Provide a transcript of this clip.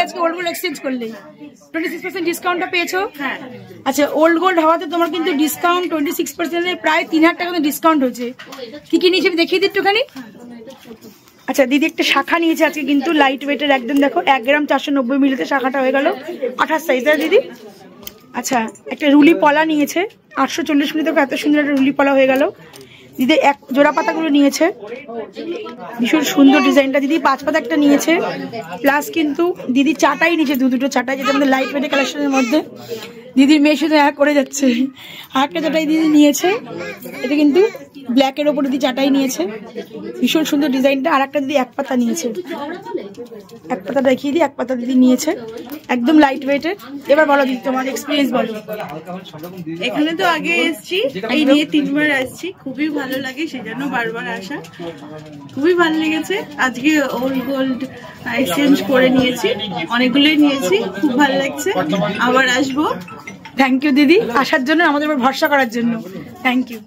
আজকে old gold exchange করলে 26% ডিসকাউন্টটা পেয়েছো। হ্যাঁ আচ্ছা, ওল্ড গোল্ড হওয়াতে তোমার কিন্তু ডিসকাউন্ট 26% প্রায় 3000 টাকা ডিসকাউন্ট হয়েছে। কি কি নিয়েছে দেখিয়ে দিই একটুখানি। আচ্ছা দিদি একটা শাখা নিয়েছে আজকে কিন্তু লাইট ওয়েটের একদম, দেখো 1 গ্রাম 490 মিলিতে শাখাটা হয়ে গেল 28 সাইজ দিদি। আচ্ছা একটা রুলি পলা নিয়েছে 840 মিলি, দেখো এত সুন্দর একটা রুলি পলা হয়ে গেল দিদি। এক জোড়া পাতাগুলো নিয়েছে, ভীষণ সুন্দর ডিজাইনটা দিদি। 5 পাতা একটা নিয়েছে, প্লাস কিন্তু দিদি চাটাই নিয়েছে, দুটো চাটাই, যেটা আমাদের লাইট ওয়েটের কালেকশনের মধ্যে। দিদির মেয়ে শুধু করে যাচ্ছে। আর একটা চাটাই দিদি নিয়েছে, এটা কিন্তু ব্ল্যাকের ওপরে দিদি চাটাই নিয়েছে, ভীষণ সুন্দর ডিজাইনটা। আর একটা দিদি 1 পাতা নিয়েছে, 1 পাতা দেখিয়ে দিই, 1 পাতা দিদি নিয়েছে একদম লাইট ওয়েটের। এবার বলো দিদি তোমার এক্সপিরিয়েন্স বলো। এখানে তো আগে এসেছি, এই নিয়ে 3 বার আসছি, খুবই ভালো লাগে, সেজন্য বারবার আসা। খুবই ভালো লেগেছে। আজকে ওল্ড গোল্ড এক্সচেঞ্জ করে নিয়েছি, অনেকগুলোই নিয়েছি, খুব ভালো লাগছে, আবার আসবো। থ্যাংক ইউ দিদি আসার জন্য, আমাদের উপর ভরসা করার জন্য, থ্যাংক ইউ।